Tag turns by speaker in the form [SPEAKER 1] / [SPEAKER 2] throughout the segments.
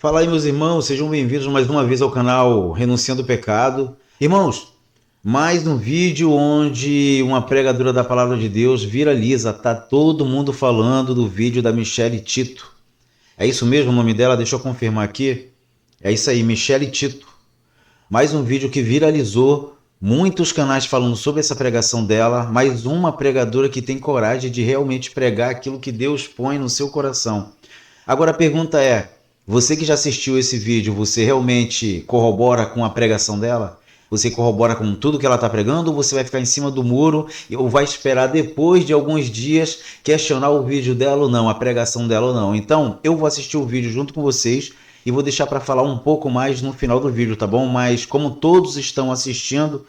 [SPEAKER 1] Fala aí, meus irmãos, sejam bem-vindos mais uma vez ao canal Renunciando ao Pecado. Irmãos, mais um vídeo onde uma pregadora da Palavra de Deus viraliza. Tá todo mundo falando do vídeo da Michele Tito. É isso mesmo o nome dela? Deixa eu confirmar aqui. É isso aí, Michele Tito. Mais um vídeo que viralizou. Muitos canais falando sobre essa pregação dela. Mais uma pregadora que tem coragem de realmente pregar aquilo que Deus põe no seu coração. Agora a pergunta é, você que já assistiu esse vídeo, você realmente corrobora com a pregação dela? Você corrobora com tudo que ela está pregando ou você vai ficar em cima do muro ou vai esperar depois de alguns dias questionar o vídeo dela ou não, a pregação dela ou não? Então, eu vou assistir o vídeo junto com vocês e vou deixar para falar um pouco mais no final do vídeo, tá bom? Mas como todos estão assistindo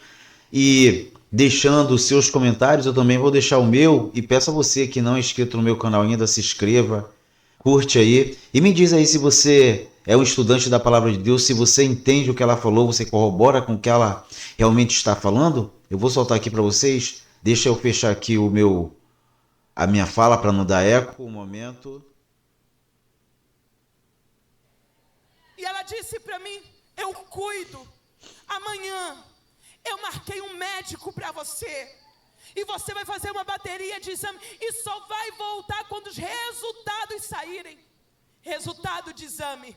[SPEAKER 1] e deixando os seus comentários, eu também vou deixar o meu e peço a você que não é inscrito no meu canal ainda, se inscreva, curte aí e me diz aí se você é um estudante da Palavra de Deus, se você entende o que ela falou, você corrobora com o que ela realmente está falando. Eu vou soltar aqui para vocês. Deixa eu fechar aqui a minha fala para não dar eco. Um momento.
[SPEAKER 2] E ela disse para mim, eu cuido. Amanhã eu marquei um médico para você. E você vai fazer uma bateria de exame e só vai voltar quando os resultados saírem. Resultado de exame: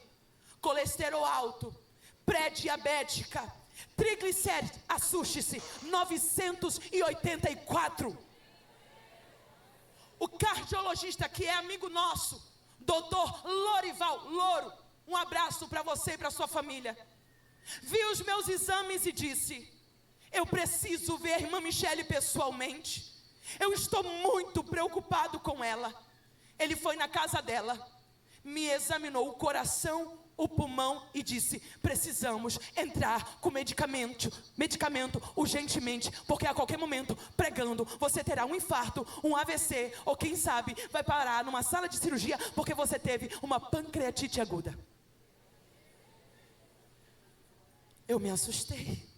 [SPEAKER 2] colesterol alto, pré-diabética, triglicérides, assuste-se, 984. O cardiologista que é amigo nosso, doutor Lorival Louro, um abraço para você e para sua família, viu os meus exames e disse: eu preciso ver a irmã Michele pessoalmente. Eu estou muito preocupado com ela. Ele foi na casa dela, me examinou o coração, o pulmão e disse: precisamos entrar com medicamento urgentemente, porque a qualquer momento, pregando, você terá um infarto, um AVC, ou quem sabe, vai parar numa sala de cirurgia, porque você teve uma pancreatite aguda. Eu me assustei.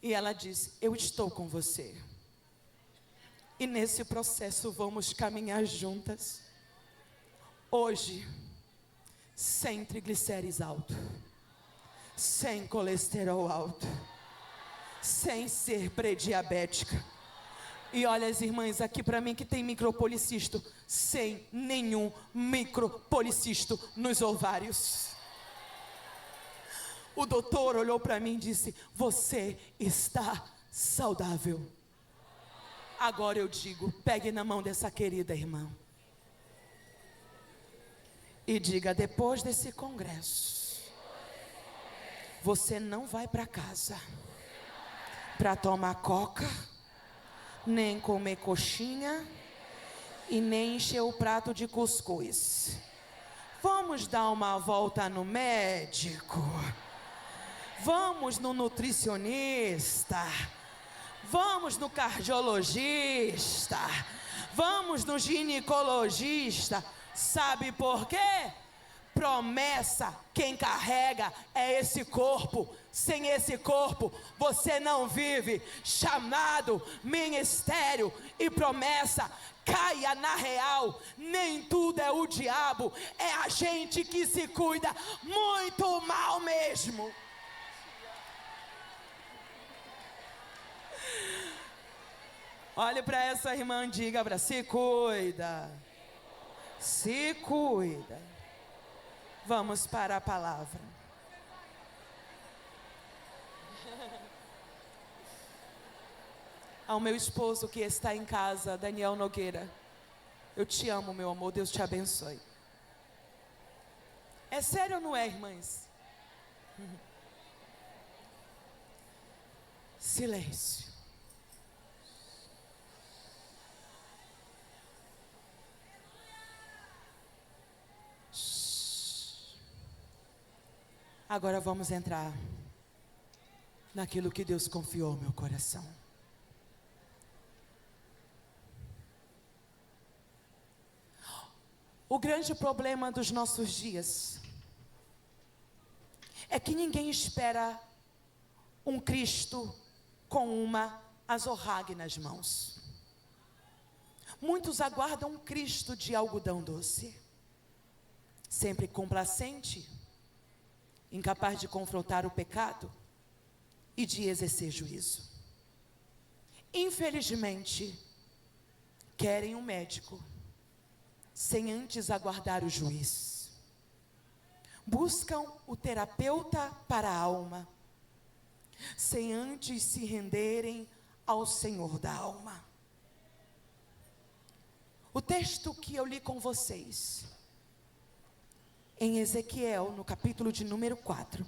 [SPEAKER 2] E ela disse: eu estou com você. E nesse processo vamos caminhar juntas. Hoje, sem triglicérides alto, sem colesterol alto, sem ser pré-diabética. E olha as irmãs aqui para mim que tem micropolicisto, sem nenhum micropolicisto nos ovários. O doutor olhou para mim e disse: você está saudável. Agora eu digo, pegue na mão dessa querida irmã e diga: depois desse congresso, você não vai para casa para tomar coca, nem comer coxinha e nem encher o prato de cuscuz. Vamos dar uma volta no médico. Vamos no nutricionista, vamos no cardiologista, vamos no ginecologista. Sabe por quê? Promessa, quem carrega é esse corpo. Sem esse corpo, você não vive. Chamado, ministério e promessa, caia na real. Nem tudo é o diabo, é a gente que se cuida muito mal mesmo. Olhe para essa irmã e diga para: se cuida. Se cuida. Vamos para a palavra. Ao meu esposo que está em casa, Daniel Nogueira: eu te amo, meu amor, Deus te abençoe. É sério ou não é, irmãs? Silêncio. Agora vamos entrar naquilo que Deus confiou ao meu coração. O grande problema dos nossos dias é que ninguém espera um Cristo com uma azorrague nas mãos. Muitos aguardam um Cristo de algodão doce, sempre complacente, incapaz de confrontar o pecado e de exercer juízo. Infelizmente, querem um médico sem antes aguardar o juiz. Buscam o terapeuta para a alma, sem antes se renderem ao Senhor da alma. O texto que eu li com vocês, em Ezequiel, no capítulo de número 4,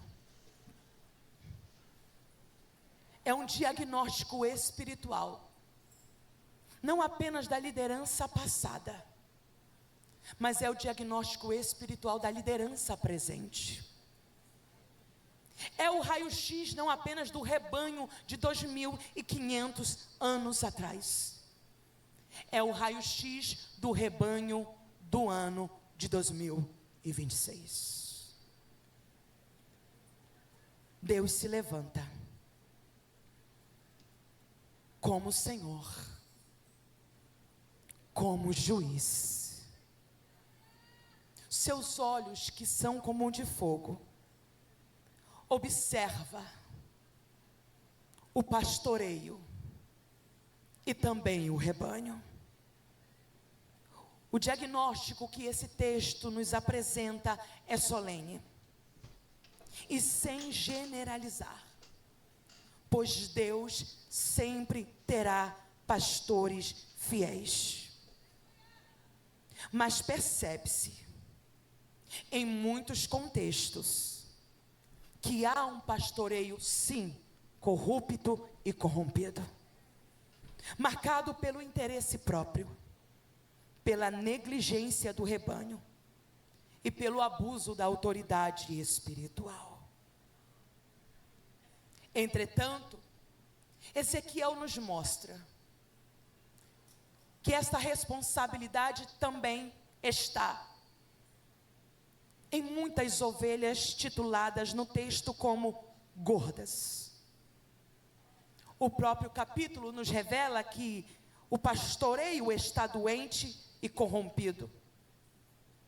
[SPEAKER 2] é um diagnóstico espiritual, não apenas da liderança passada, mas é o diagnóstico espiritual da liderança presente. É o raio-x não apenas do rebanho de 2.500 anos atrás, é o raio-x do rebanho do ano de 2026. Deus se levanta como Senhor, como juiz. Seus olhos, que são como de fogo, observa o pastoreio e também o rebanho. O diagnóstico que esse texto nos apresenta é solene e sem generalizar, pois Deus sempre terá pastores fiéis. Mas percebe-se, em muitos contextos, que há um pastoreio, sim, corrupto e corrompido, marcado pelo interesse próprio, pela negligência do rebanho e pelo abuso da autoridade espiritual. Entretanto, Ezequiel nos mostra que esta responsabilidade também está em muitas ovelhas tituladas no texto como gordas. O próprio capítulo nos revela que o pastoreio está doente e corrompido,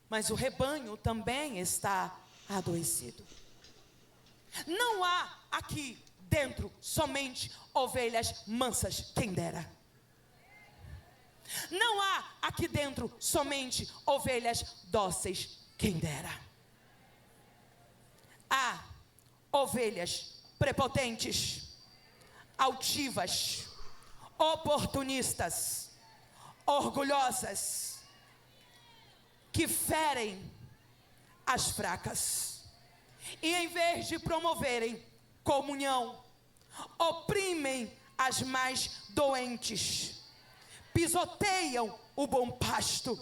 [SPEAKER 2] mas o rebanho também está adoecido. Não há aqui dentro somente ovelhas mansas, quem dera. Não há aqui dentro somente ovelhas dóceis, quem dera. Há ovelhas prepotentes, altivas, oportunistas, orgulhosas, que ferem as fracas, e em vez de promoverem comunhão, oprimem as mais doentes, pisoteiam o bom pasto,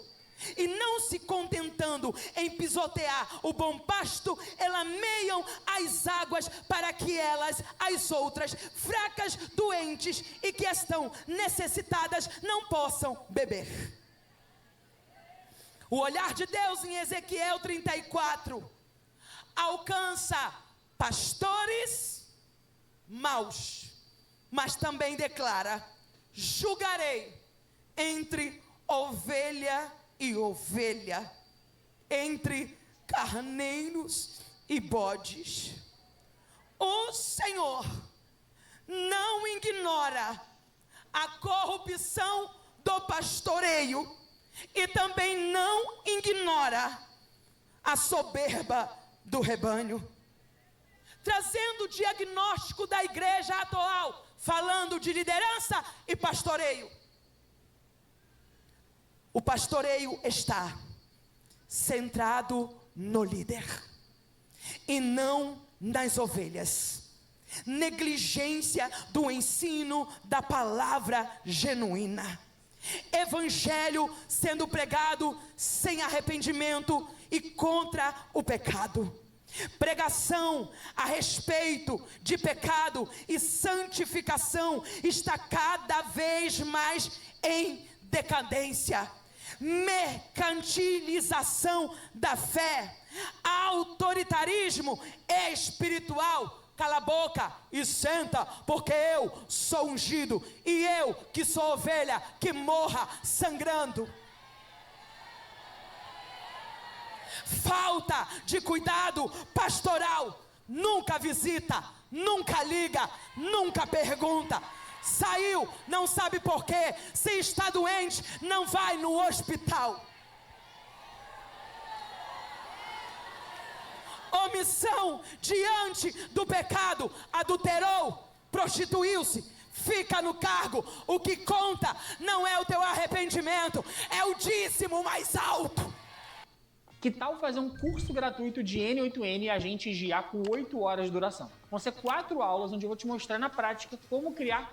[SPEAKER 2] e não se contentando em pisotear o bom pasto, elameiam as águas para que elas, as outras, fracas, doentes e que estão necessitadas, não possam beber. O olhar de Deus em Ezequiel 34 alcança pastores maus, mas também declara: julgarei entre ovelha e ovelha, entre carneiros e bodes. O Senhor não ignora a corrupção do pastoreio e também não ignora a soberba do rebanho, trazendo o diagnóstico da igreja atual, falando de liderança e pastoreio. O pastoreio está centrado no líder e não nas ovelhas. Negligência do ensino da palavra genuína. Evangelho sendo pregado sem arrependimento e contra o pecado. Pregação a respeito de pecado e santificação está cada vez mais em decadência. Mercantilização da fé, autoritarismo espiritual. Cala a boca e senta, porque eu sou ungido, e eu que sou ovelha, que morra sangrando. falta de cuidado pastoral. Nunca visita, nunca liga, nunca pergunta. Saiu, não sabe por quê. Se está doente, não vai no hospital. Omissão diante do pecado. Adulterou, prostituiu-se, fica no cargo. O que conta não é o teu arrependimento, é o dízimo mais alto.
[SPEAKER 3] Que tal fazer um curso gratuito de N8N e agente GA com 8 horas de duração? Vão ser 4 aulas onde eu vou te mostrar na prática como criar.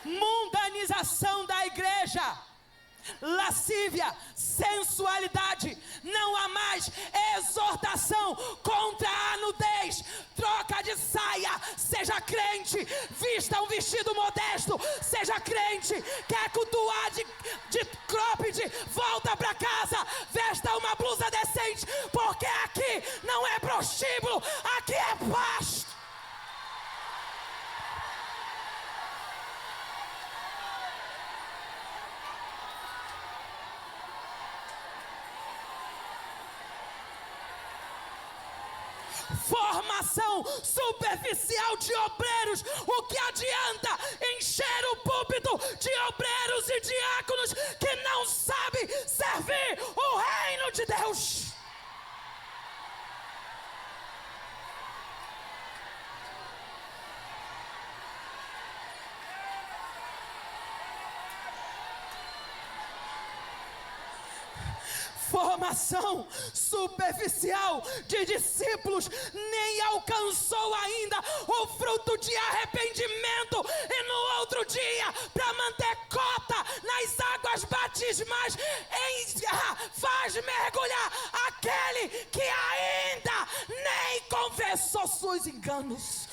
[SPEAKER 2] Mundanização da igreja, lascívia, sensualidade, não há mais exortação contra a nudez, troca de saia, seja crente, vista um vestido modesto, seja crente, quer cultuar de cropped, volta para casa, vesta uma blusa decente, porque aqui não é prostíbulo, aqui é pasto. Formação superficial de obreiros. O que adianta encher o púlpito de obreiros e diáconos que não sabem servir o reino de Deus? Formação superficial de discípulos nem alcançou ainda o fruto de arrependimento, e no outro dia, para manter cota nas águas batismais, faz mergulhar aquele que ainda nem confessou seus enganos.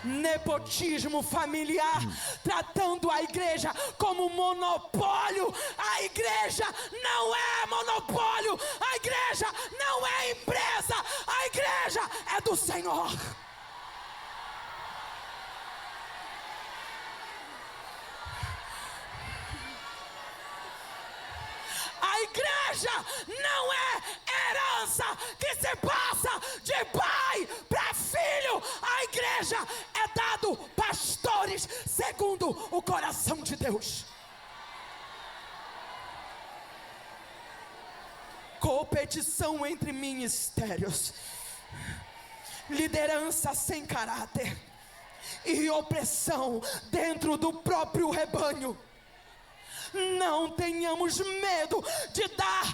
[SPEAKER 2] Nepotismo familiar, tratando a igreja como monopólio. A igreja não é monopólio, a igreja não é empresa, a igreja é do Senhor. A igreja não é herança que se passa de pai para filho. A igreja é dado pastores segundo o coração de Deus. Competição entre ministérios, liderança sem caráter e opressão dentro do próprio rebanho. Não tenhamos medo de dar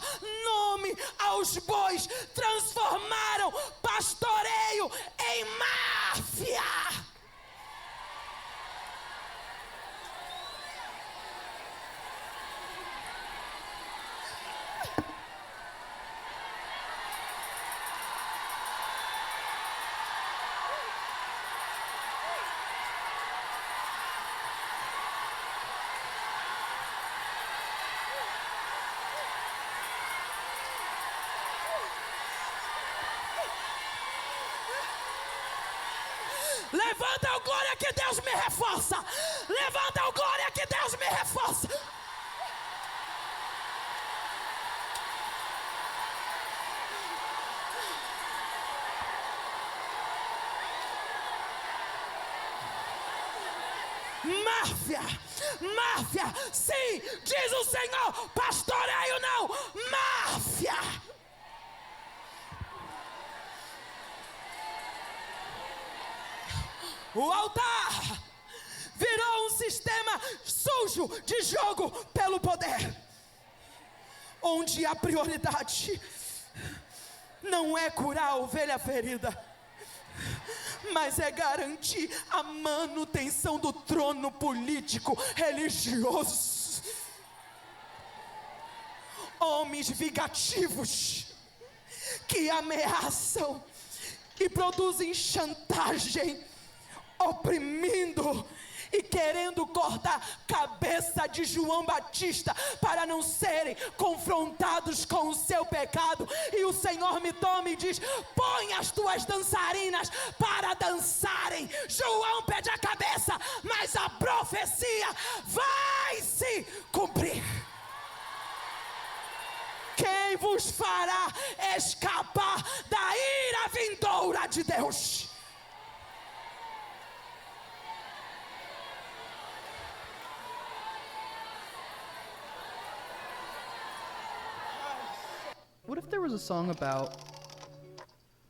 [SPEAKER 2] nome aos bois. Transformaram pastoreio em máfia. Levanta o glória que Deus me reforça. Levanta o glória que Deus me reforça. Máfia, máfia, sim, diz o Senhor, pastoreio não, máfia. O altar virou um sistema sujo de jogo pelo poder, onde a prioridade não é curar a ovelha ferida, mas é garantir a manutenção do trono político religioso. Homens vingativos que ameaçam e produzem chantagem, oprimindo e querendo cortar a cabeça de João Batista para não serem confrontados com o seu pecado. E o Senhor me toma e diz: põe as tuas dançarinas para dançarem. João pede a cabeça, mas a profecia vai se cumprir. Quem vos fará escapar da ira vindoura de Deus?
[SPEAKER 4] What if there was a song about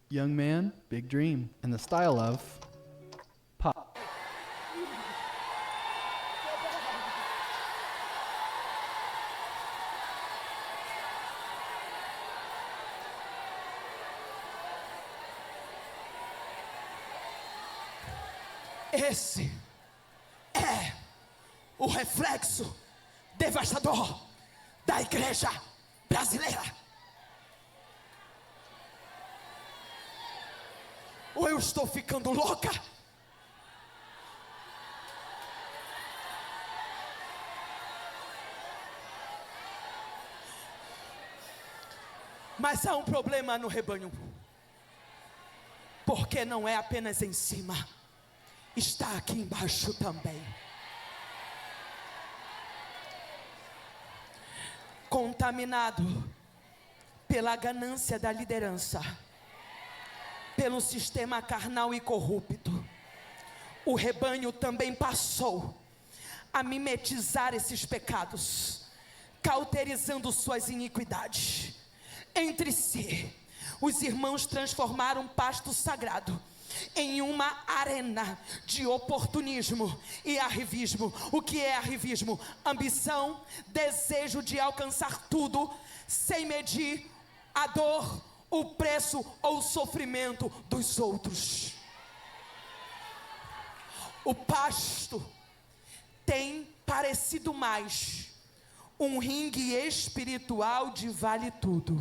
[SPEAKER 4] young man, big dream, in the style of pop?
[SPEAKER 2] Esse é o reflexo devastador da igreja brasileira. Ou eu estou ficando louca? Mas há um problema no rebanho, porque não é apenas em cima, está aqui embaixo também. Contaminado pela ganância da liderança, pelo sistema carnal e corrupto, o rebanho também passou a mimetizar esses pecados, cauterizando suas iniquidades entre si. Os irmãos transformaram pasto sagrado em uma arena de oportunismo e arrivismo. O que é arrivismo? Ambição, desejo de alcançar tudo, sem medir a dor, o preço ou o sofrimento dos outros. O pasto tem parecido mais um ringue espiritual de vale tudo.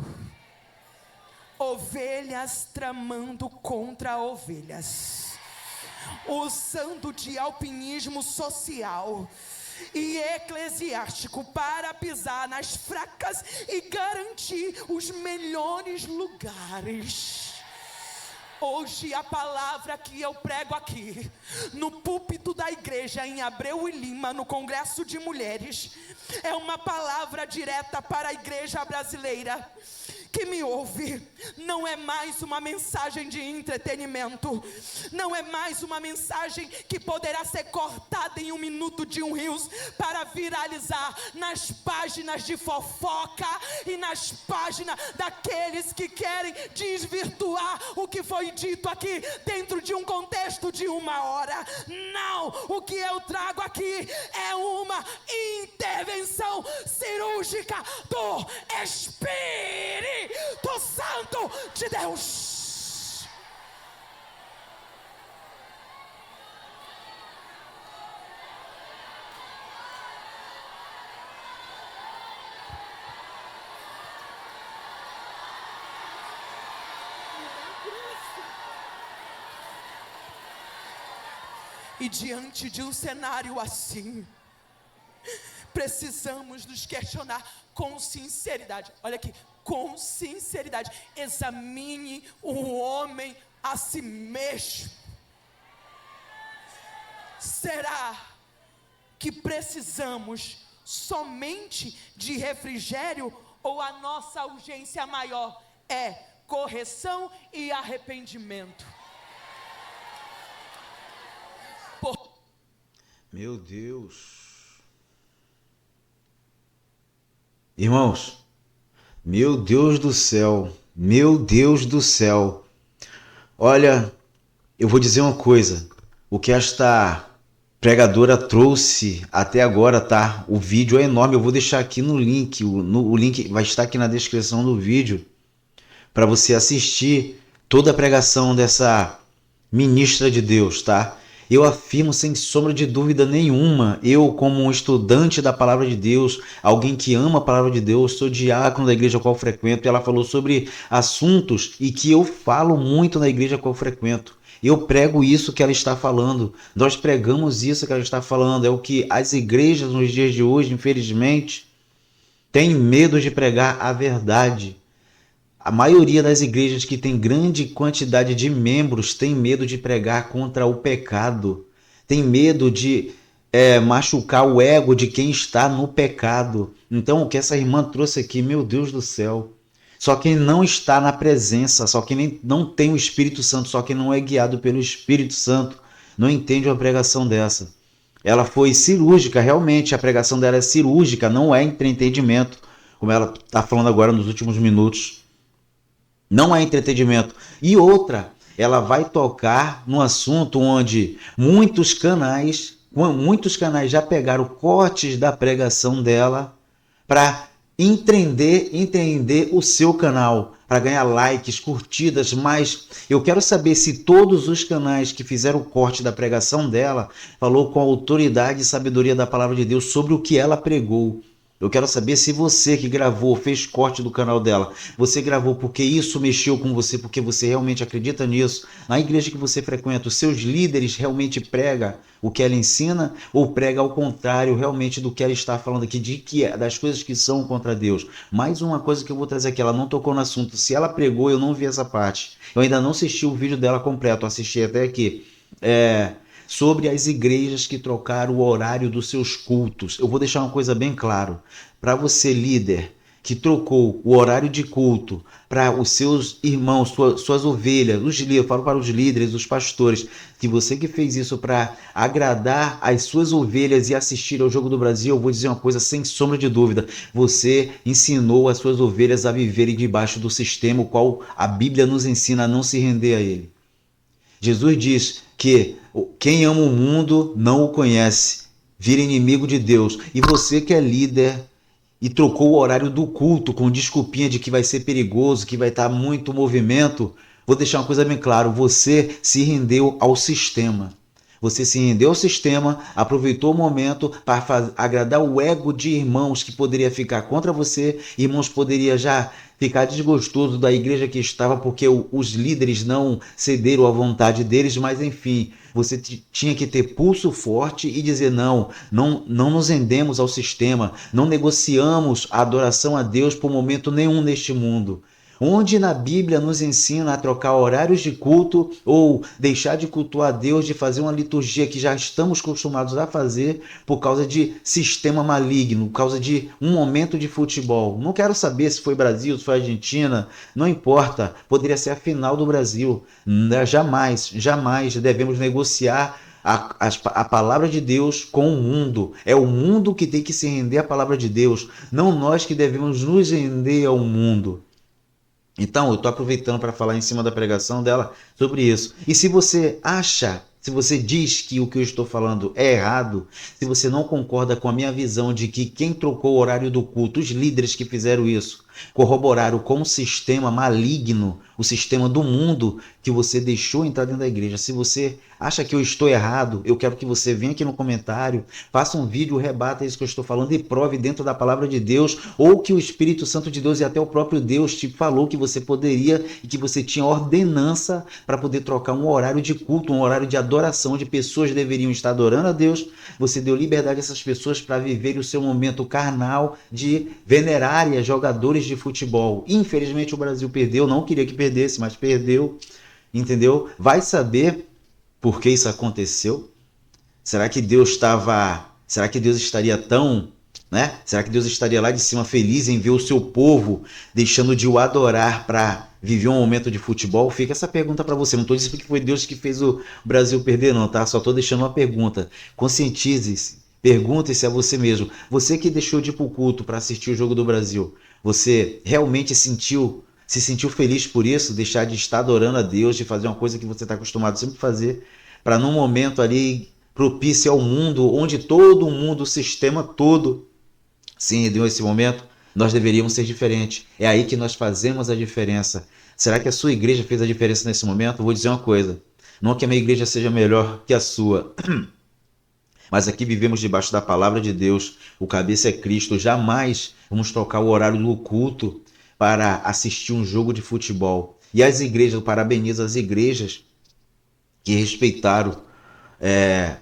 [SPEAKER 2] Ovelhas tramando contra ovelhas, usando de alpinismo social e eclesiástico para pisar nas fracas e garantir os melhores lugares. Hoje a palavra que eu prego aqui, no púlpito da igreja em Abreu e Lima, no Congresso de Mulheres, é uma palavra direta para a igreja brasileira que me ouve. Não é mais uma mensagem de entretenimento, não é mais uma mensagem que poderá ser cortada em 1 minuto de um Reels para viralizar nas páginas de fofoca e nas páginas daqueles que querem desvirtuar o que foi dito aqui dentro de um contexto de 1 hora. Não, o que eu trago aqui é uma intervenção cirúrgica do Espírito Santo de Deus. E diante de um cenário assim, precisamos nos questionar com sinceridade. Olha aqui, com sinceridade. Examine o homem a si mesmo. Será que precisamos somente de refrigério, ou a nossa urgência maior é correção e arrependimento?
[SPEAKER 1] Meu Deus. Irmãos, meu Deus do céu, meu Deus do céu. Olha, eu vou dizer uma coisa. O que esta pregadora trouxe até agora, tá? O vídeo é enorme. Eu vou deixar aqui no link. O link vai estar aqui na descrição do vídeo para você assistir toda a pregação dessa ministra de Deus, tá? Eu afirmo sem sombra de dúvida nenhuma, eu como um estudante da palavra de Deus, alguém que ama a palavra de Deus, sou diácono da igreja a qual frequento, e ela falou sobre assuntos e que eu falo muito na igreja a qual frequento. Eu prego isso que ela está falando, nós pregamos isso que ela está falando, é o que as igrejas nos dias de hoje, infelizmente, têm medo de pregar a verdade. A maioria das igrejas que tem grande quantidade de membros tem medo de pregar contra o pecado, tem medo de machucar o ego de quem está no pecado. Então, o que essa irmã trouxe aqui, meu Deus do céu, só quem não está na presença, só quem não tem o Espírito Santo, só quem não é guiado pelo Espírito Santo, não entende uma pregação dessa. Ela foi cirúrgica, realmente, a pregação dela é cirúrgica, não é entretenimento, como ela está falando agora nos últimos minutos. Não é entretenimento. E outra, ela vai tocar num assunto onde muitos canais já pegaram cortes da pregação dela para entender o seu canal, para ganhar likes, curtidas, mas eu quero saber se todos os canais que fizeram o corte da pregação dela falou com a autoridade e sabedoria da palavra de Deus sobre o que ela pregou. Eu quero saber se você que gravou, fez corte do canal dela, você gravou porque isso mexeu com você, porque você realmente acredita nisso. Na igreja que você frequenta, os seus líderes realmente pregam o que ela ensina ou prega ao contrário realmente do que ela está falando aqui, das coisas que são contra Deus. Mais uma coisa que eu vou trazer aqui, ela não tocou no assunto. Se ela pregou, eu não vi essa parte. Eu ainda não assisti o vídeo dela completo, assisti até aqui. Sobre as igrejas que trocaram o horário dos seus cultos. Eu vou deixar uma coisa bem claro. Para você, líder, que trocou o horário de culto para os seus irmãos, suas ovelhas, eu falo para os líderes, os pastores, que você que fez isso para agradar as suas ovelhas e assistir ao Jogo do Brasil, eu vou dizer uma coisa sem sombra de dúvida. Você ensinou as suas ovelhas a viverem debaixo do sistema, o qual a Bíblia nos ensina a não se render a ele. Jesus diz que quem ama o mundo não o conhece, vira inimigo de Deus. E você que é líder e trocou o horário do culto com desculpinha de que vai ser perigoso, que vai estar muito movimento, vou deixar uma coisa bem clara, você se rendeu ao sistema. Você se rendeu ao sistema, aproveitou o momento para agradar o ego de irmãos que poderia ficar contra você, irmãos poderia já ficar desgostoso da igreja que estava porque os líderes não cederam à vontade deles, mas enfim, você tinha que ter pulso forte e dizer não nos rendemos ao sistema, não negociamos a adoração a Deus por momento nenhum neste mundo. Onde na Bíblia nos ensina a trocar horários de culto ou deixar de cultuar a Deus, de fazer uma liturgia que já estamos acostumados a fazer por causa de sistema maligno, por causa de um momento de futebol. Não quero saber se foi Brasil, se foi Argentina, não importa, poderia ser a final do Brasil. Jamais devemos negociar a palavra de Deus com o mundo. É o mundo que tem que se render à palavra de Deus, não nós que devemos nos render ao mundo. Então, eu estou aproveitando para falar em cima da pregação dela sobre isso. E se você diz que o que eu estou falando é errado, se você não concorda com a minha visão de que quem trocou o horário do culto, os líderes que fizeram isso, corroboraram com o sistema maligno, o sistema do mundo que você deixou entrar dentro da igreja. Se você acha que eu estou errado, eu quero que você venha aqui no comentário, faça um vídeo, rebata isso que eu estou falando e prove dentro da palavra de Deus, ou que o Espírito Santo de Deus e até o próprio Deus te falou que você poderia e que você tinha ordenança para poder trocar um horário de culto, um horário de adoração, onde pessoas deveriam estar adorando a Deus. Você deu liberdade a essas pessoas para viver o seu momento carnal de venerarem jogadores de futebol. Infelizmente o Brasil perdeu, não queria que perdesse, mas perdeu, entendeu? Vai saber por que isso aconteceu? Será que Deus estaria tão, né? Será que Deus estaria lá de cima feliz em ver o seu povo deixando de o adorar para viver um momento de futebol? Fica essa pergunta para você. Não estou dizendo que foi Deus que fez o Brasil perder não, tá? Só estou deixando uma pergunta. Conscientize-se. Pergunte-se a você mesmo. Você que deixou de ir para o culto para assistir o Jogo do Brasil, você realmente se sentiu feliz por isso? Deixar de estar adorando a Deus, de fazer uma coisa que você está acostumado sempre a fazer, para num momento ali propício ao mundo, onde todo mundo, o sistema todo se rendeu a esse momento, nós deveríamos ser diferentes. É aí que nós fazemos a diferença. Será que a sua igreja fez a diferença nesse momento? Eu vou dizer uma coisa. Não que a minha igreja seja melhor que a sua, mas aqui vivemos debaixo da palavra de Deus. O cabeça é Cristo. Jamais vamos trocar o horário do culto para assistir um jogo de futebol. E as igrejas, eu parabenizo as igrejas que respeitaram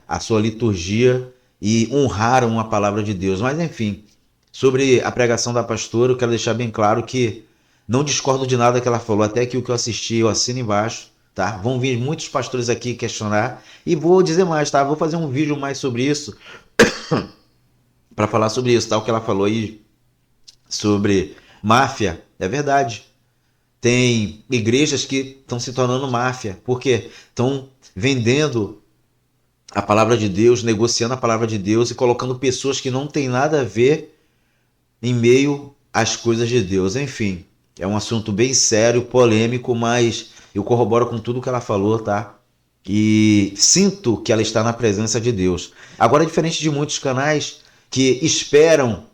[SPEAKER 1] a sua liturgia e honraram a palavra de Deus. Mas enfim, sobre a pregação da pastora, eu quero deixar bem claro que não discordo de nada que ela falou. Até que o que eu assisti, eu assino embaixo, tá? Vão vir muitos pastores aqui questionar. E vou dizer mais, tá? Vou fazer um vídeo mais sobre isso, para falar sobre isso, tá? O que ela falou aí sobre máfia, é verdade. Tem igrejas que estão se tornando máfia, porque estão vendendo a palavra de Deus, negociando a palavra de Deus e colocando pessoas que não têm nada a ver em meio às coisas de Deus. Enfim, é um assunto bem sério, polêmico, mas eu corroboro com tudo que ela falou, tá? E sinto que ela está na presença de Deus. Agora, diferente de muitos canais que esperam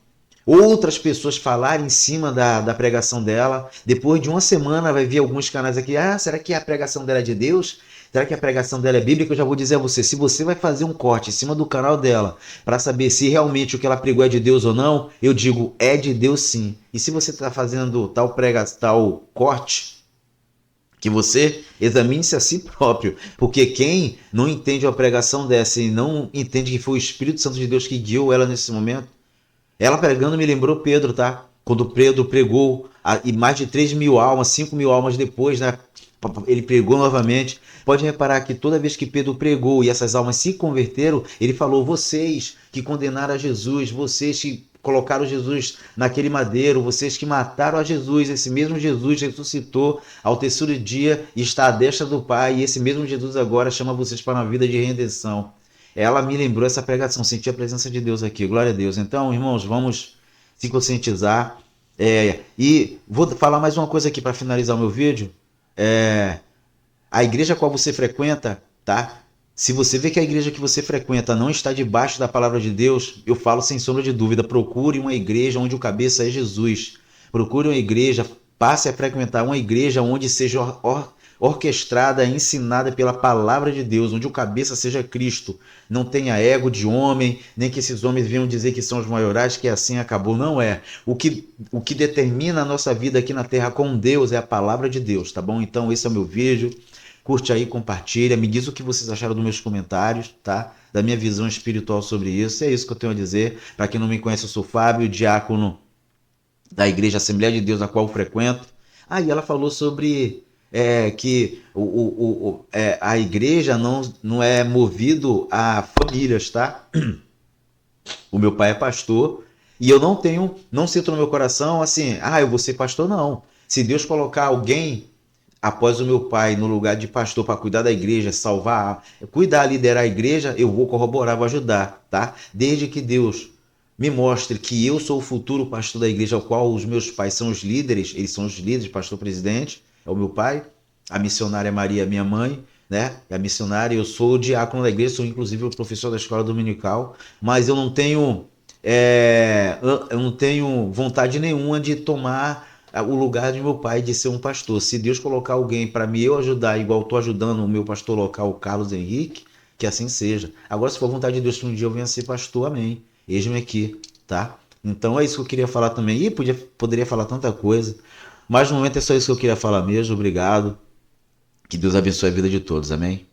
[SPEAKER 1] outras pessoas falarem em cima da pregação dela, depois de uma semana vai vir alguns canais aqui, será que a pregação dela é de Deus? Será que a pregação dela é bíblica? Eu já vou dizer a você, se você vai fazer um corte em cima do canal dela para saber se realmente o que ela pregou é de Deus ou não, eu digo, é de Deus sim. E se você está fazendo tal corte, que você examine-se a si próprio, porque quem não entende a pregação dessa e não entende que foi o Espírito Santo de Deus que guiou ela nesse momento, ela pregando me lembrou Pedro, tá? Quando Pedro pregou, e mais de 3.000 almas, 5.000 almas depois, né? Ele pregou novamente. Pode reparar que toda vez que Pedro pregou e essas almas se converteram, ele falou, vocês que condenaram a Jesus, vocês que colocaram Jesus naquele madeiro, vocês que mataram a Jesus, esse mesmo Jesus ressuscitou ao terceiro dia e está à destra do Pai, e esse mesmo Jesus agora chama vocês para uma vida de redenção. Ela me lembrou essa pregação, senti a presença de Deus aqui, glória a Deus. Então, irmãos, vamos se conscientizar. E vou falar mais uma coisa aqui para finalizar o meu vídeo. A igreja a qual você frequenta, tá? Se você vê que a igreja que você frequenta não está debaixo da palavra de Deus, eu falo sem sombra de dúvida, procure uma igreja onde o cabeça é Jesus. Procure uma igreja, passe a frequentar uma igreja onde seja orquestrada, ensinada pela palavra de Deus, onde o cabeça seja Cristo. Não tenha ego de homem, nem que esses homens venham dizer que são os maiorais, que assim acabou. Não é. O que determina a nossa vida aqui na terra com Deus é a palavra de Deus, tá bom? Então esse é o meu vídeo. Curte aí, compartilha, me diz o que vocês acharam dos meus comentários, tá? Da minha visão espiritual sobre isso. É isso que eu tenho a dizer. Para quem não me conhece, eu sou Fábio, diácono da Igreja Assembleia de Deus, a qual eu frequento. E ela falou sobre que a igreja não é movido a famílias, tá? O meu pai é pastor e eu não sinto no meu coração assim, eu vou ser pastor, não. Se Deus colocar alguém após o meu pai no lugar de pastor para cuidar da igreja, salvar, cuidar, liderar a igreja, eu vou corroborar, vou ajudar, tá? Desde que Deus me mostre que eu sou o futuro pastor da igreja, ao qual os meus pais são os líderes, eles são os líderes, pastor presidente, é o meu pai, a missionária Maria, minha mãe, né? A missionária, eu sou o diácono da igreja, sou inclusive o professor da escola dominical, mas eu não tenho vontade nenhuma de tomar o lugar de meu pai de ser um pastor. Se Deus colocar alguém para eu ajudar, igual estou ajudando o meu pastor local, o Carlos Henrique, que assim seja. Agora, se for vontade de Deus que um dia eu venha ser pastor, amém. Eis-me aqui, tá? Então é isso que eu queria falar também. E poderia falar tanta coisa, mas no momento é só isso que eu queria falar mesmo. Obrigado. Que Deus abençoe a vida de todos, amém?